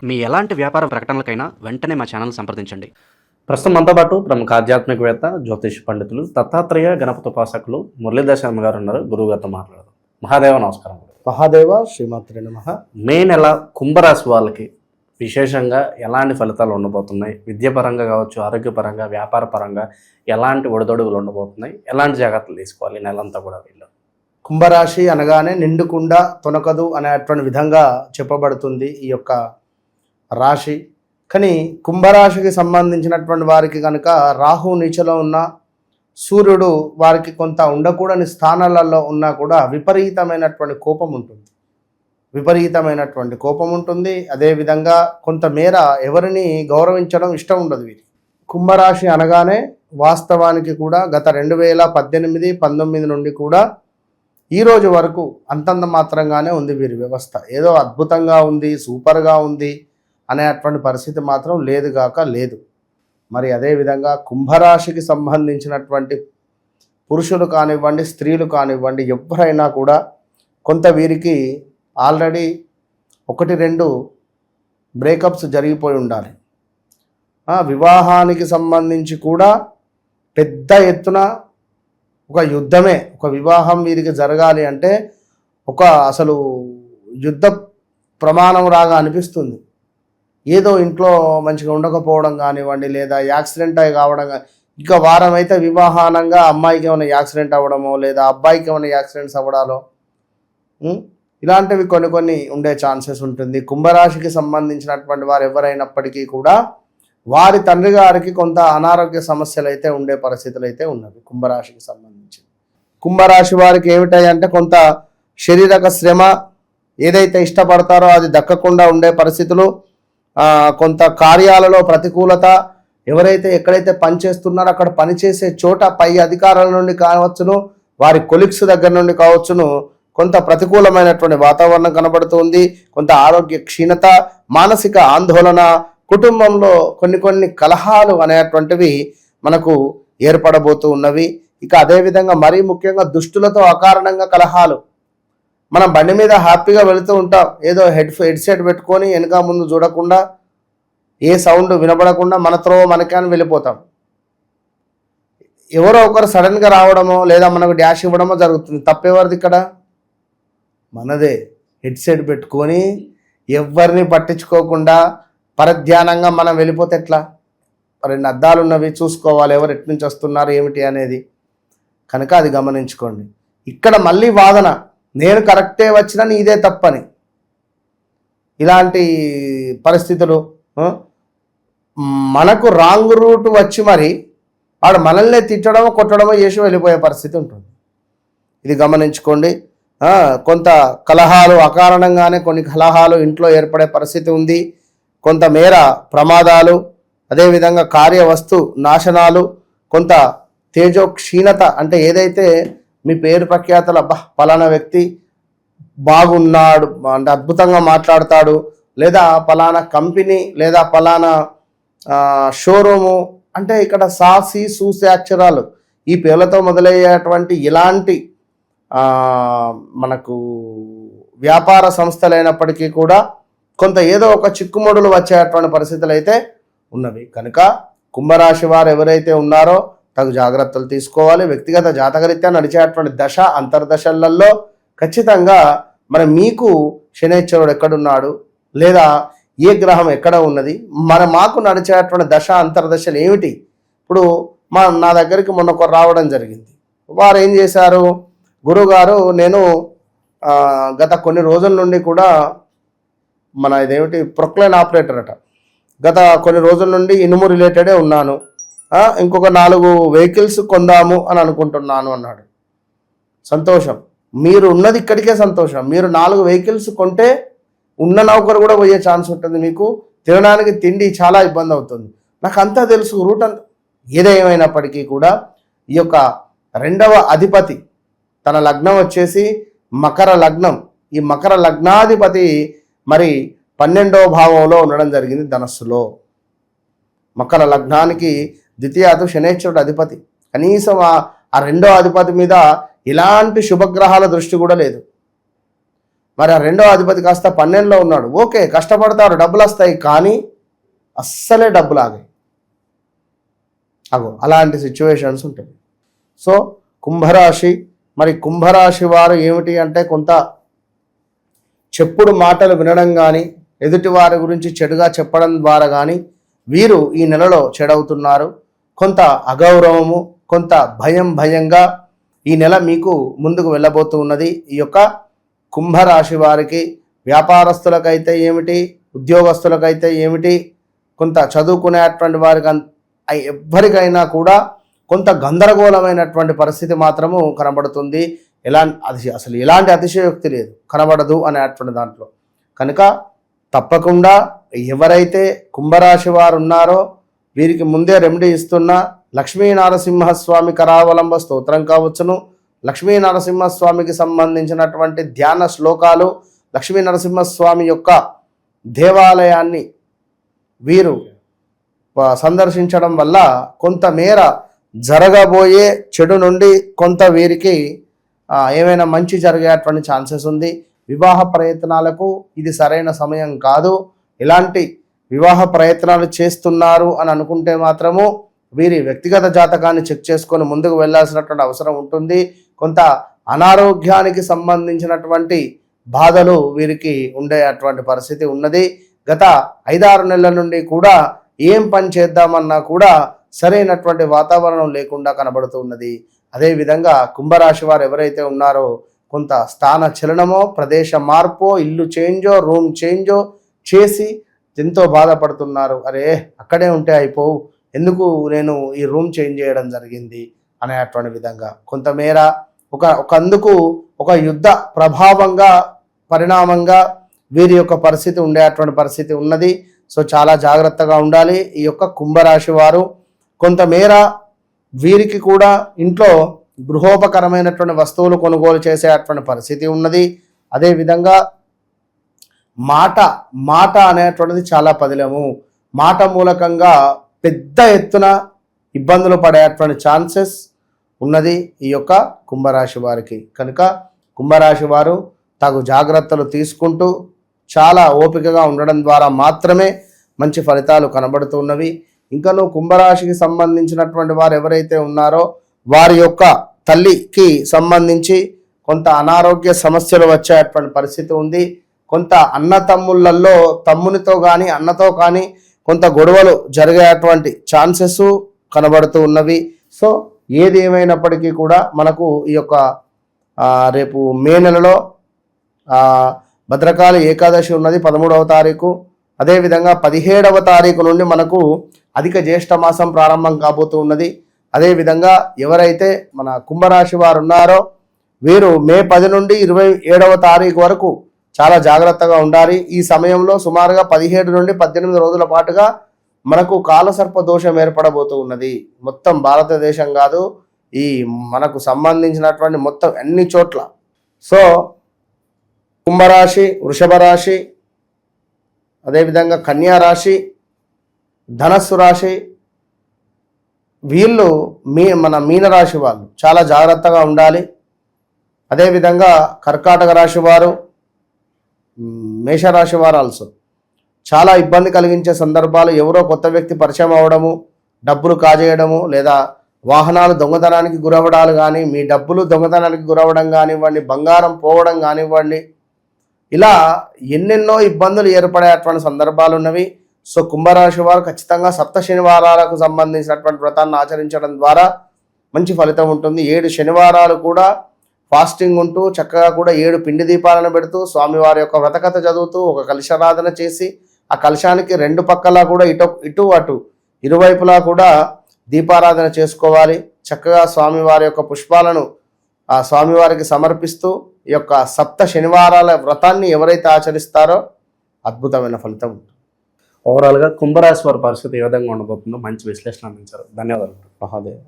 మీ ఎలాంటి వ్యాపార ప్రకటనలకైనా వెంటనే మా ఛానల్ సంప్రదించండి. ప్రస్తుతం మనతో పాటు ప్రముఖ ఆధ్యాత్మికవేత్త, జ్యోతిష పండితులు, దత్తాత్రేయ గణపతి ఉపాసకులు మురళీధర్ శర్మ గారు ఉన్నారు. గురువు గారితో మాట్లాడదాం. మహాదేవ నమస్కారం. మహాదేవ శ్రీమాత్రే నమః. మే నెల కుంభరాశి వాళ్ళకి విశేషంగా ఎలాంటి ఫలితాలు ఉండబోతున్నాయి? విద్యాపరంగా కావచ్చు, ఆరోగ్యపరంగా, వ్యాపార పరంగా ఎలాంటి ఒడిదొడుగులు ఉండబోతున్నాయి? ఎలాంటి జాగ్రత్తలు తీసుకోవాలి నెలంతా కూడా వీళ్ళు? కుంభరాశి అనగానే నిండుకుండ తొనకదు అనేటువంటి విధంగా చెప్పబడుతుంది ఈ యొక్క రాశి. కానీ కుంభరాశికి సంబంధించినటువంటి వారికి కనుక రాహు నీచలో ఉన్న, సూర్యుడు వారికి కొంత ఉండకూడని స్థానాలలో ఉన్నా కూడా విపరీతమైనటువంటి కోపం ఉంటుంది. అదేవిధంగా కొంతమేర ఎవరిని గౌరవించడం ఇష్టం ఉండదు వీరికి. కుంభరాశి అనగానే వాస్తవానికి కూడా గత 2018, 19 నుండి కూడా ఈ రోజు వరకు అంతంత మాత్రంగానే ఉంది వీరి వ్యవస్థ. ఏదో అద్భుతంగా ఉంది, సూపర్గా ఉంది అనేటువంటి పరిస్థితి మాత్రం లేదు. మరి అదేవిధంగా కుంభరాశికి సంబంధించినటువంటి పురుషులు కానివ్వండి, స్త్రీలు కానివ్వండి, ఎవరైనా కూడా కొంత వీరికి ఆల్రెడీ 1-2 బ్రేకప్స్ జరిగిపోయి ఉండాలి. వివాహానికి సంబంధించి కూడా పెద్ద ఎత్తున ఒక యుద్ధమే, ఒక వివాహం వీరికి జరగాలి అంటే అసలు యుద్ధ ప్రమాణం రాగా అనిపిస్తుంది. ఏదో ఇంట్లో మంచిగా ఉండకపోవడం కానివ్వండి, లేదా యాక్సిడెంట్ అయి కావడం, ఇక వారం అయితే వివాహానంగా అమ్మాయికి ఏమైనా యాక్సిడెంట్ అవ్వడమో, లేదా అబ్బాయికి ఏమైనా యాక్సిడెంట్స్ అవ్వడాలో, ఇలాంటివి కొన్ని ఉండే ఛాన్సెస్ ఉంటుంది. కుంభరాశికి సంబంధించినటువంటి వారు ఎవరైనప్పటికీ కూడా వారి తండ్రి గారికి కొంత అనారోగ్య సమస్యలు అయితే ఉండే పరిస్థితులు అయితే ఉన్నవి కుంభరాశికి సంబంధించి. కుంభరాశి వారికి ఏమిటాయంటే కొంత శారీరక శ్రమ ఏదైతే ఇష్టపడతారో అది దక్కకుండా ఉండే పరిస్థితులు, కొంత కార్యాలలో ప్రతికూలత, ఎవరైతే ఎక్కడైతే పనిచేస్తున్నారో అక్కడ పనిచేసే చోట పై అధికారుల నుండి కావచ్చును, వారి కొలీగ్స్ దగ్గర నుండి కావచ్చును, కొంత ప్రతికూలమైనటువంటి వాతావరణం కనబడుతుంది. కొంత ఆరోగ్య క్షీణత, మానసిక ఆందోళన, కుటుంబంలో కొన్ని కలహాలు అనేటువంటివి మనకు ఏర్పడబోతూ ఉన్నవి. ఇక అదేవిధంగా మరీ ముఖ్యంగా దుష్టులతో అకారణంగా కలహాలు. మనం బండి మీద హ్యాపీగా వెళుతూ ఉంటాం, ఏదో హెడ్సెట్ పెట్టుకొని వెనక ముందు చూడకుండా, ఏ సౌండ్ వినపడకుండా మనకే అని వెళ్ళిపోతాం. ఎవరో ఒకరు సడన్గా రావడమో లేదా మనకు డ్యాష్ ఇవ్వడమో జరుగుతుంది. తప్పెవరిది ఇక్కడ? మనదే. హెడ్సెట్ పెట్టుకొని ఎవరిని పట్టించుకోకుండా పరధ్యానంగా మనం వెళ్ళిపోతే ఎట్లా? 2 అద్దాలు ఉన్నవి, చూసుకోవాలి ఎవరు ఎట్నుంచి వస్తున్నారు ఏమిటి అనేది. కనుక అది గమనించుకోండి. ఇక్కడ మళ్ళీ వాదన, నేను కరెక్టే వచ్చినా ఇదే తప్పని. ఇలాంటి పరిస్థితులు, మనకు రాంగ్ రూట్ వచ్చి మరి వాడు మనల్ని తిట్టడమో కొట్టడమో చేసి వెళ్ళిపోయే పరిస్థితి ఉంటుంది. ఇది గమనించుకోండి. కొంత కలహాలు, అకారణంగానే కొన్ని కలహాలు ఇంట్లో ఏర్పడే పరిస్థితి ఉంది. కొంతమేర ప్రమాదాలు, అదేవిధంగా కార్యవస్తు నాశనాలు, కొంత తేజో క్షీణత, అంటే ఏదైతే మీ పేరు ప్రఖ్యాతలు, పలానా వ్యక్తి బాగున్నాడు అంటే అద్భుతంగా మాట్లాడతాడు, లేదా పలానా కంపెనీ లేదా పలానా షోరూము, అంటే ఇక్కడ సాసి సూసి అక్షరాలు ఈ పేర్లతో మొదలయ్యేటువంటి ఇలాంటి మనకు వ్యాపార సంస్థలైనప్పటికీ కూడా కొంత ఏదో ఒక చిక్కుముడులు వచ్చేటువంటి పరిస్థితులు అయితే ఉన్నవి. కనుక కుంభరాశి వారు ఎవరైతే ఉన్నారో తగు జాగ్రత్తలు తీసుకోవాలి. వ్యక్తిగత జాతకరీత్యా నడిచేటువంటి దశ అంతర్దశలలో ఖచ్చితంగా మరి మీకు శనైశ్వరుడు ఎక్కడున్నాడు, లేదా ఏ గ్రహం ఎక్కడ ఉన్నది, మాకు నడిచేటువంటి దశ అంతర్దశలు ఏమిటి? ఇప్పుడు నా దగ్గరికి మొన్న ఒకరు రావడం జరిగింది. వారు ఏం చేశారు, గురువుగారు నేను గత కొన్ని రోజుల నుండి కూడా ఇదేమిటి ప్రొక్లైన్ ఆపరేటర్ అట, గత కొన్ని రోజుల నుండి ఇనుము రిలేటెడే ఉన్నాను, ఇంకొక 4 వెహికల్స్ కొందాము అని అనుకుంటున్నాను అన్నాడు. సంతోషం, మీరు ఉన్నది ఇక్కడికే సంతోషం. మీరు 4 వెహికల్స్ కొంటే ఉన్న నౌకరు కూడా పోయే ఛాన్స్ ఉంటుంది. మీకు తినడానికి తిండి చాలా ఇబ్బంది అవుతుంది. నాకు అంతా తెలుసు రూట్ అంతా. ఏదేమైనప్పటికీ కూడా ఈ యొక్క 2వ అధిపతి, తన లగ్నం వచ్చేసి మకర లగ్నం, ఈ మకర లగ్నాధిపతి మరి 12వ భావంలో ఉండడం జరిగింది ధనస్సులో. మకర లగ్నానికి ద్వితీయాదు శనైశ్వరుడు అధిపతి. కనీసం ఆ 2వ అధిపతి మీద ఇలాంటి శుభగ్రహాల దృష్టి కూడా లేదు. మరి ఆ రెండో అధిపతి కాస్త 12లో ఉన్నాడు. ఓకే, కష్టపడతారు, డబ్బులు వస్తాయి, కానీ అస్సలే డబ్బులు ఆగాయి. అలాంటి సిచ్యువేషన్స్ ఉంటాయి. సో కుంభరాశి, మరి కుంభరాశి వారు ఏమిటి అంటే కొంత చెప్పుడు మాటలు వినడం కానీ, ఎదుటి వారి గురించి చెడుగా చెప్పడం ద్వారా కానీ వీరు ఈ నెలలో చెడవుతున్నారు. కొంత అగౌరవము, కొంత భయంగా ఈ నెల మీకు ముందుకు వెళ్ళబోతూ ఉన్నది. ఈ యొక్క కుంభరాశి వారికి, వ్యాపారస్తులకైతే ఏమిటి, ఉద్యోగస్తులకైతే ఏమిటి, కొంత చదువుకునేటువంటి వారికి ఎవ్వరికైనా కూడా కొంత గందరగోళమైనటువంటి పరిస్థితి మాత్రము కనబడుతుంది. అసలు ఎలాంటి అతిశయోక్తి లేదు, కనబడదు అనేటువంటి దాంట్లో. కనుక తప్పకుండా ఎవరైతే కుంభరాశి వారు ఉన్నారో వీరికి ముందే రెమెడీ ఇస్తున్న లక్ష్మీనరసింహస్వామి కరావలంబ స్తోత్రం కావచ్చును, లక్ష్మీనరసింహస్వామికి సంబంధించినటువంటి ధ్యాన శ్లోకాలు, లక్ష్మీనరసింహస్వామి యొక్క దేవాలయాన్ని వీరు సందర్శించడం వల్ల కొంతమేర జరగబోయే చెడు నుండి కొంత వీరికి ఏమైనా మంచి జరిగేటువంటి ఛాన్సెస్ ఉంది. వివాహ ప్రయత్నాలకు ఇది సరైన సమయం కాదు. ఇలాంటి వివాహ ప్రయత్నాలు చేస్తున్నారు అని అనుకుంటే మాత్రము వీరి వ్యక్తిగత జాతకాన్ని చెక్ చేసుకొని ముందుకు వెళ్ళాల్సినటువంటి అవసరం ఉంటుంది. కొంత అనారోగ్యానికి సంబంధించినటువంటి బాధలు వీరికి ఉండేటువంటి పరిస్థితి ఉన్నది. గత 5-6 నెలల నుండి కూడా ఏం పని చేద్దామన్నా కూడా సరైనటువంటి వాతావరణం లేకుండా కనబడుతూ ఉన్నది. అదేవిధంగా కుంభరాశి వారు ఎవరైతే ఉన్నారో కొంత స్థాన చలనమో, ప్రదేశ మార్పో, ఇల్లు చేంజో, రూమ్ చేంజో చేసి ఎంతో బాధపడుతున్నారు. అరే అక్కడే ఉంటే అయిపోవు, ఎందుకు నేను ఈ రూమ్ చేంజ్ చేయడం జరిగింది అనేటువంటి విధంగా కొంతమేర అందుకు ఒక యుద్ధ ప్రభావంగా పరిణామంగా వీరి యొక్క పరిస్థితి ఉండేటువంటి పరిస్థితి ఉన్నది. సో చాలా జాగ్రత్తగా ఉండాలి. ఈ యొక్క కుంభరాశి వారు కొంతమేర వీరికి కూడా ఇంట్లో గృహోపకరమైనటువంటి వస్తువులు కొనుగోలు చేసేటువంటి పరిస్థితి ఉన్నది. అదేవిధంగా మాట అనేటువంటిది చాలా పదిలము. మాట మూలకంగా పెద్ద ఎత్తున ఇబ్బందులు పడేటువంటి ఛాన్సెస్ ఉన్నది ఈ యొక్క కుంభరాశి వారికి. కనుక కుంభరాశి వారు తగు జాగ్రత్తలు తీసుకుంటూ చాలా ఓపికగా ఉండడం ద్వారా మాత్రమే మంచి ఫలితాలు కనబడుతున్నవి. ఇంకనూ కుంభరాశికి సంబంధించినటువంటి వారు ఎవరైతే ఉన్నారో వారి యొక్క తల్లికి సంబంధించి కొంత అనారోగ్య సమస్యలు వచ్చేటువంటి పరిస్థితి ఉంది. కొంత అన్నతమ్ముళ్ళల్లో తమ్మునితో కానీ అన్నతో కానీ కొంత గొడవలు జరిగేటువంటి ఛాన్సెస్ కనబడుతూ ఉన్నవి. సో ఏది ఏమైనప్పటికీ కూడా మనకు ఈ యొక్క రేపు మే నెలలో భద్రకాళి ఏకాదశి ఉన్నది 13వ తారీఖు. అదేవిధంగా 17వ తారీఖు నుండి మనకు అధిక జ్యేష్ఠ మాసం ప్రారంభం కాబోతూ ఉన్నది. అదేవిధంగా ఎవరైతే మన కుంభరాశి వారు ఉన్నారో వీరు మే 10 నుండి 27వ తారీఖు వరకు చాలా జాగ్రత్తగా ఉండాలి. ఈ సమయంలో సుమారుగా 17 నుండి 18 రోజుల పాటుగా మనకు కాలసర్ప దోషం ఏర్పడబోతూ ఉన్నది. మొత్తం భారతదేశం కాదు, ఈ మనకు సంబంధించినటువంటి మొత్తం అన్ని చోట్ల. సో కుంభరాశి, వృషభ రాశి, అదేవిధంగా కన్యా రాశి, ధనస్సు రాశి, వీళ్ళు మన మీనరాశి వాళ్ళు చాలా జాగ్రత్తగా ఉండాలి. అదేవిధంగా కర్కాటక రాశి వారు, మేషరాశి వారు ఆల్సో చాలా ఇబ్బంది కలిగించే సందర్భాలు, ఎవరో కొత్త వ్యక్తి పరిచయం అవ్వడము, డబ్బులు కాజేయడము, లేదా వాహనాలు దొంగతనానికి గురవడాలు కానీ, మీ డబ్బులు దొంగతనానికి గురవడం కానివ్వండి, బంగారం పోవడం కానివ్వండి, ఇలా ఎన్నెన్నో ఇబ్బందులు ఏర్పడేటువంటి సందర్భాలు ఉన్నవి. సో కుంభరాశి వారు ఖచ్చితంగా సప్త శనివారాలకు సంబంధించినటువంటి వ్రతాన్ని ఆచరించడం ద్వారా మంచి ఫలితం ఉంటుంది. 7 శనివారాలు కూడా ఫాస్టింగ్ ఉంటూ చక్కగా కూడా 7 పిండి దీపాలను పెడుతూ స్వామివారి యొక్క వ్రతకథ చదువుతూ ఒక కలశారాధన చేసి ఆ కలశానికి 2 పక్కలా కూడా ఇటు అటు ఇరువైపులా కూడా దీపారాధన చేసుకోవాలి. చక్కగా స్వామివారి యొక్క పుష్పాలను ఆ స్వామివారికి సమర్పిస్తూ ఈ యొక్క సప్త శనివారాల వ్రతాన్ని ఎవరైతే ఆచరిస్తారో అద్భుతమైన ఫలితం ఉంటుంది. ఓవరాల్గా కుంభరాశి వారి పరిస్థితి ఏ విధంగా ఉండబోతుందో మంచి విశ్లేషణ అందించారు. ధన్యవాదాలు. మహాదేవ్.